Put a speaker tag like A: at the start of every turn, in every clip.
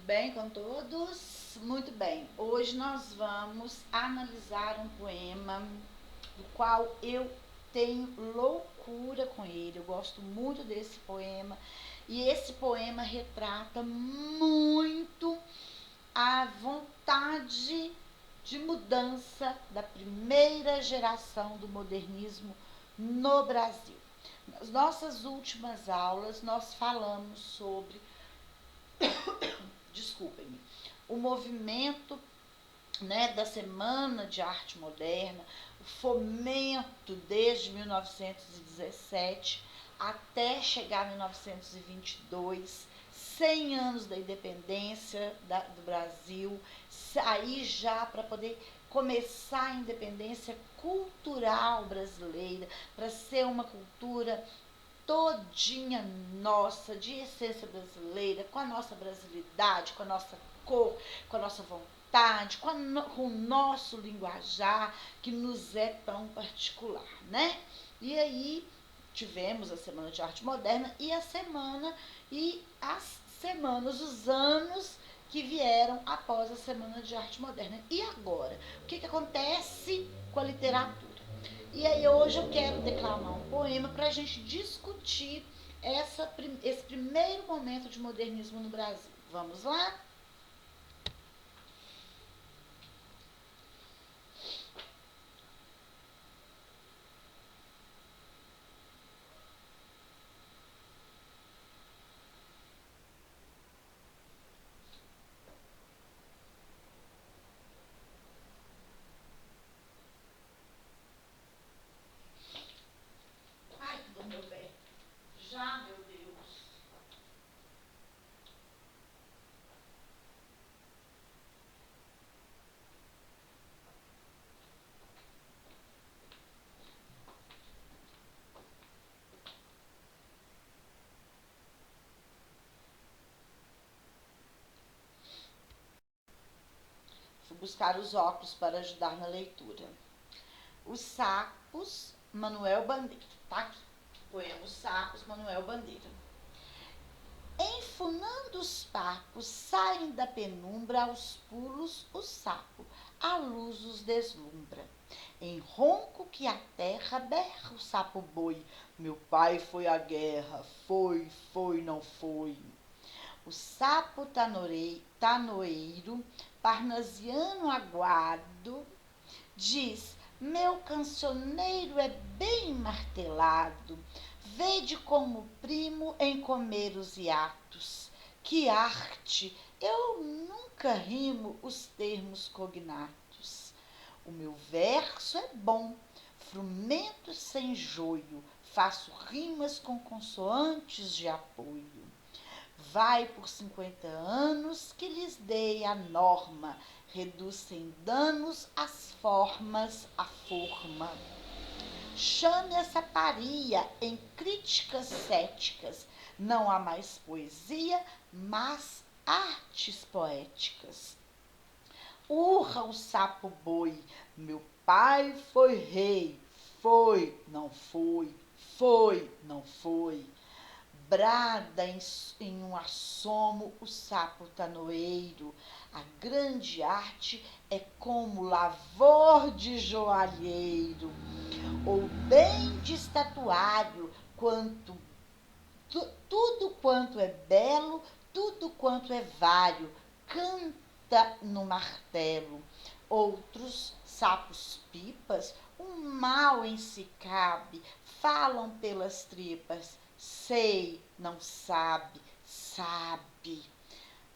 A: bem com todos? Muito bem. Hoje nós vamos analisar um poema do qual eu tenho loucura com ele. Eu gosto muito desse poema e esse poema retrata muito a vontade de mudança da primeira geração do modernismo no Brasil. Nas nossas últimas aulas nós falamos sobre desculpem-me, o movimento, né, da Semana de Arte Moderna, o fomento desde 1917 até chegar em 1922, 100 anos da independência do Brasil, aí já para poder começar a independência cultural brasileira, para ser uma cultura todinha nossa, de essência brasileira, com a nossa brasilidade, com a nossa cor, com a nossa vontade, com o nosso linguajar, que nos é tão particular, né? E aí tivemos a Semana de Arte Moderna e as semanas, os anos que vieram após a Semana de Arte Moderna. E agora? O que acontece com a literatura? E aí hoje eu quero declamar um poema para a gente discutir esse primeiro momento de modernismo no Brasil. Vamos lá? Ai, do meu pé. Já, meu Deus. Fui buscar os óculos para ajudar na leitura. Os Sapos, Manuel Bandeira. Tá aqui. Poema Os Sapos, Manuel Bandeira. Enfunando os papos, saem da penumbra aos pulos o sapo, a luz os deslumbra. Em ronco que a terra berra o sapo boi, meu pai foi à guerra, foi, não foi. O sapo tanoeiro, parnasiano aguado, diz, meu cancioneiro é bem martelado, vede como primo em comer os hiatos. Que arte! Eu nunca rimo os termos cognatos. O meu verso é bom, frumento sem joio, faço rimas com consoantes de apoio. Vai por 50 anos que lhes dei a norma, reduz sem danos as formas, a forma. Chame essa paria em críticas céticas. Não há mais poesia, mas artes poéticas. Urra o sapo boi, meu pai foi rei, não foi, não foi. Brada em um assomo o sapo tanoeiro. A grande arte é como lavor de joalheiro, ou bem de estatuário, tudo quanto é belo, tudo quanto é vário, canta no martelo. Outros sapos pipas, um mal em si cabe, falam pelas tripas, sei, não sabe, sabe.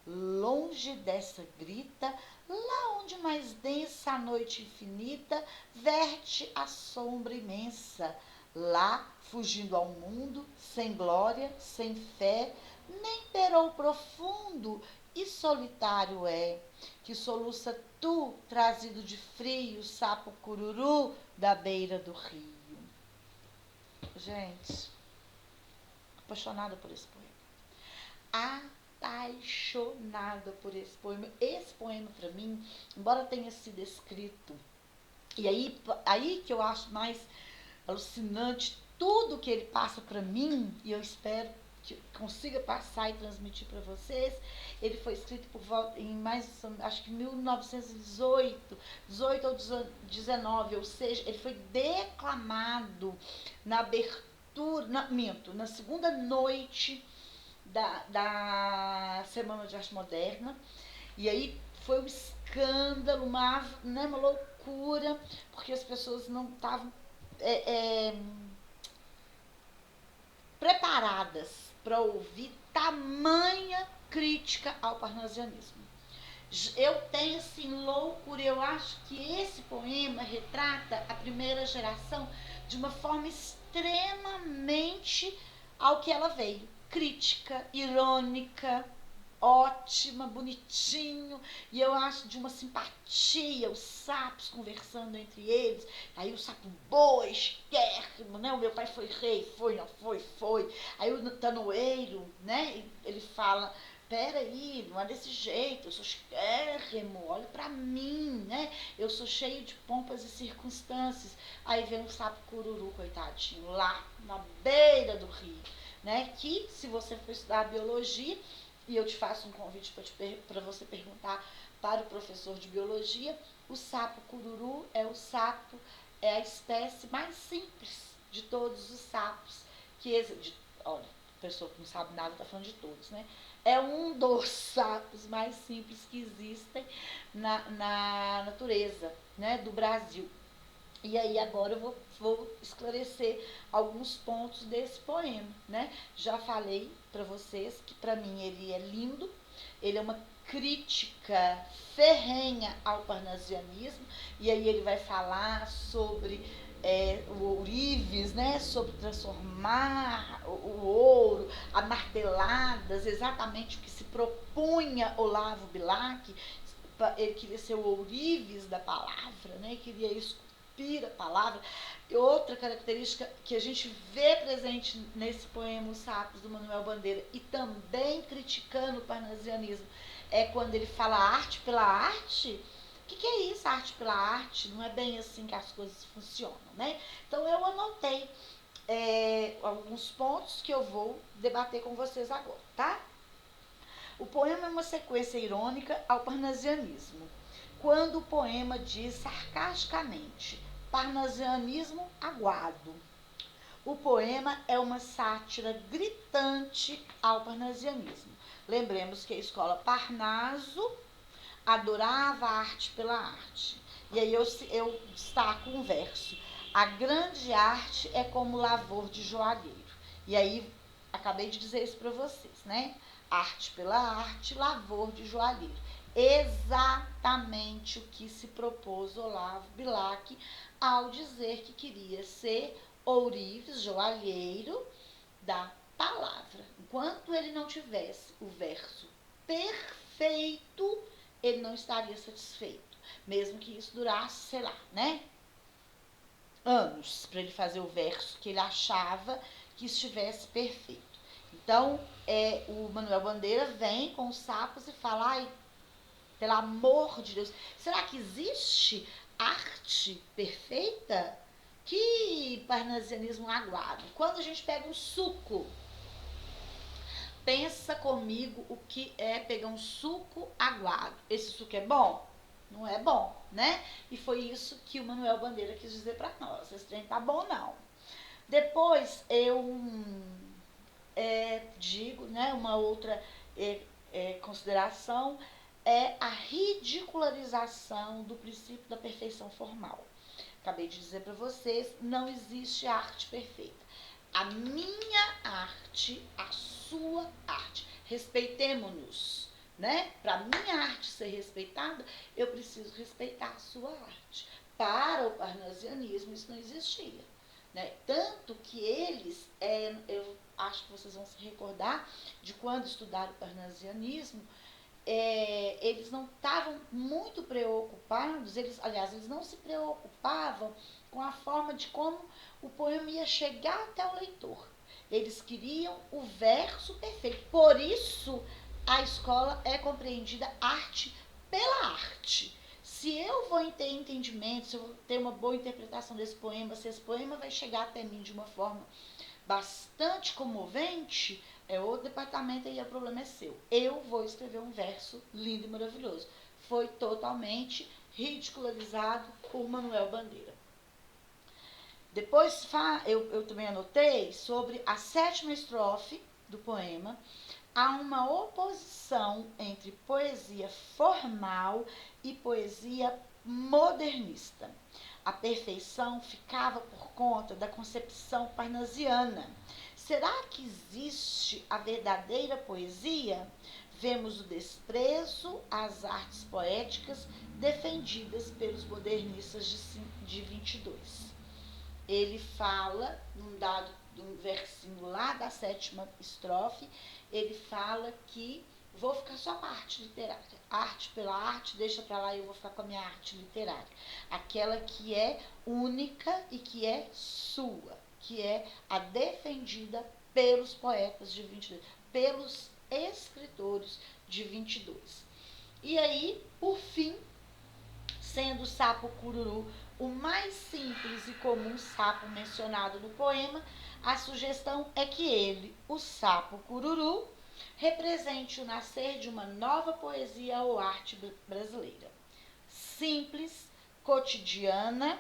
A: Longe dessa grita, lá onde mais densa a noite infinita verte a sombra imensa. Lá, fugindo ao mundo, sem glória, sem fé, nem perou profundo e solitário é, que soluça tu, trazido de frio, sapo cururu da beira do rio. Gente, apaixonada por esse poema. Apaixonada por esse poema. Esse poema, para mim, embora tenha sido escrito, e aí que eu acho mais alucinante tudo que ele passa para mim, e eu espero que consiga passar e transmitir para vocês. Ele foi escrito por volta em mais, acho que 1918, 18 ou 19, ou seja, ele foi declamado na abertura, na segunda noite da Semana de Arte Moderna. E aí foi um escândalo, uma loucura, porque as pessoas não estavam preparadas para ouvir tamanha crítica ao parnasianismo. Eu tenho assim loucura, eu acho que esse poema retrata a primeira geração de uma forma extremamente ao que ela veio, crítica, irônica, ótima, bonitinho, e eu acho de uma simpatia, os sapos conversando entre eles, aí o sapo boi, esquérrimo, né, o meu pai foi rei, foi, não foi, foi, aí o tanoeiro, né, ele fala, peraí, não é desse jeito, eu sou esquérrimo, olha pra mim, né, eu sou cheio de pompas e circunstâncias, aí vem o sapo cururu, coitadinho, lá na beira do rio, né, que se você for estudar biologia, e eu te faço um convite para você perguntar para o professor de biologia, o sapo cururu é a espécie mais simples de todos os sapos que existem. Olha, a pessoa que não sabe nada está falando de todos, né? É um dos sapos mais simples que existem na natureza, né, do Brasil. E aí agora eu vou esclarecer alguns pontos desse poema, né? Já falei para vocês que para mim ele é lindo, ele é uma crítica ferrenha ao parnasianismo, e aí ele vai falar sobre o ourives, né? Sobre transformar o ouro a marteladas, exatamente o que se propunha Olavo Bilac. Ele queria ser o ourives da palavra, né? Queria esculpir a palavra. E outra característica que a gente vê presente nesse poema Os Sapos, do Manuel Bandeira, e também criticando o parnasianismo, é quando ele fala arte pela arte. O que é isso, arte pela arte? Não é bem assim que as coisas funcionam, né? Então eu anotei alguns pontos que eu vou debater com vocês agora, tá? O poema é uma sequência irônica ao parnasianismo. Quando o poema diz sarcasticamente parnasianismo aguado, o poema é uma sátira gritante ao parnasianismo. Lembremos que a escola Parnaso adorava a arte pela arte. E aí eu destaco um verso. A grande arte é como lavor de joalheiro. E aí, acabei de dizer isso para vocês, né? Arte pela arte, lavor de joalheiro. Exatamente o que se propôs Olavo Bilac ao dizer que queria ser ourives, joalheiro da palavra. Enquanto ele não tivesse o verso perfeito, ele não estaria satisfeito. Mesmo que isso durasse, sei lá, né? Anos para ele fazer o verso que ele achava que estivesse perfeito. Então, o Manuel Bandeira vem com os sapos e fala, ai, pelo amor de Deus, será que existe arte perfeita? Que parnasianismo aguado. Quando a gente pega um suco, pensa comigo o que é pegar um suco aguado. Esse suco é bom? Não é bom, né? E foi isso que o Manuel Bandeira quis dizer para nós. Esse trem tá bom, não. Depois eu digo, né, uma outra consideração é a ridicularização do princípio da perfeição formal. Acabei de dizer para vocês, não existe arte perfeita. A minha arte, a sua arte. Respeitemo-nos, né? Para a minha arte ser respeitada, eu preciso respeitar a sua arte. Para o parnasianismo, isso não existia. Né? Tanto que eles, eu acho que vocês vão se recordar de quando estudaram o parnasianismo, eles não estavam muito preocupados, eles não se preocupavam com a forma de como o poema ia chegar até o leitor. Eles queriam o verso perfeito. Por isso, a escola é compreendida arte pela arte. Se eu vou ter entendimento, se eu vou ter uma boa interpretação desse poema, se esse poema vai chegar até mim de uma forma bastante comovente, é outro departamento e o problema é seu. Eu vou escrever um verso lindo e maravilhoso. Foi totalmente ridicularizado por Manuel Bandeira. Depois eu também anotei sobre a 7ª estrofe do poema. Há uma oposição entre poesia formal e poesia modernista. A perfeição ficava por conta da concepção parnasiana. Será que existe a verdadeira poesia? Vemos o desprezo às artes poéticas defendidas pelos modernistas de 22. Ele fala, num versinho lá da 7ª estrofe, ele fala que vou ficar só com a arte literária. Arte pela arte, deixa pra lá e eu vou ficar com a minha arte literária. Aquela que é única e que é sua, que é a defendida pelos poetas de 22, pelos escritores de 22. E aí, por fim, sendo o sapo cururu o mais simples e comum sapo mencionado no poema, a sugestão é que ele, o sapo cururu, represente o nascer de uma nova poesia ou arte brasileira. Simples, cotidiana,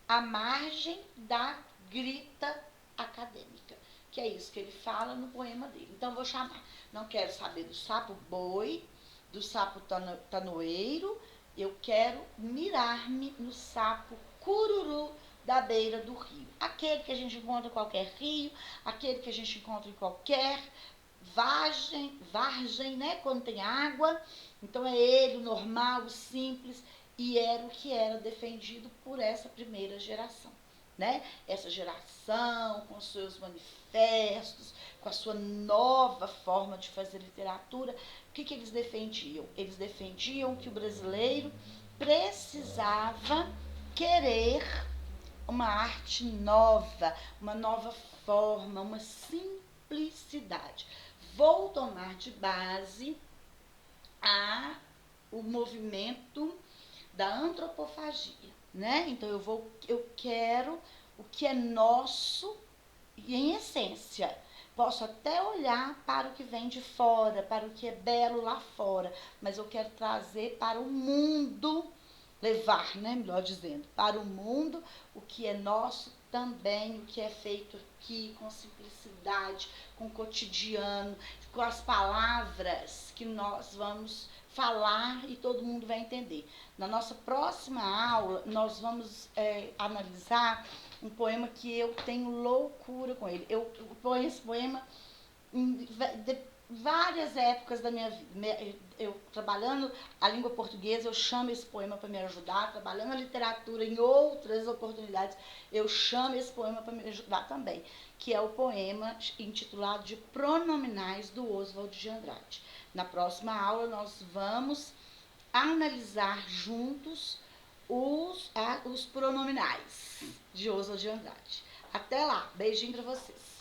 A: à margem da grita acadêmica. Que é isso que ele fala no poema dele. Então, vou chamar. Não quero saber do sapo boi, do sapo tanoeiro, eu quero mirar-me no sapo cururu da beira do rio. Aquele que a gente encontra em qualquer rio, aquele que a gente encontra em qualquer vargem, né? Quando tem água. Então é ele, o normal, o simples, e era o que era defendido por essa primeira geração. Né? Essa geração, com seus manifestos, com a sua nova forma de fazer literatura, o que eles defendiam? Eles defendiam que o brasileiro precisava querer uma arte nova, uma nova forma, uma simplicidade. Vou tomar de base o movimento da antropofagia, né? Então eu quero o que é nosso e em essência. Posso até olhar para o que vem de fora, para o que é belo lá fora, mas eu quero trazer para o mundo, levar, né, melhor dizendo, para o mundo o que é nosso também, o que é feito aqui com simplicidade, com o cotidiano, com as palavras que nós vamos falar e todo mundo vai entender. Na nossa próxima aula, nós vamos analisar um poema que eu tenho loucura com ele. Eu ponho esse poema em várias épocas da minha vida. Eu trabalhando a língua portuguesa, eu chamo esse poema para me ajudar. Trabalhando a literatura em outras oportunidades, eu chamo esse poema para me ajudar também, que é o poema intitulado de Pronominais, do Oswald de Andrade. Na próxima aula, nós vamos analisar juntos os pronominais de Oswald de Andrade. Até lá, beijinho para vocês.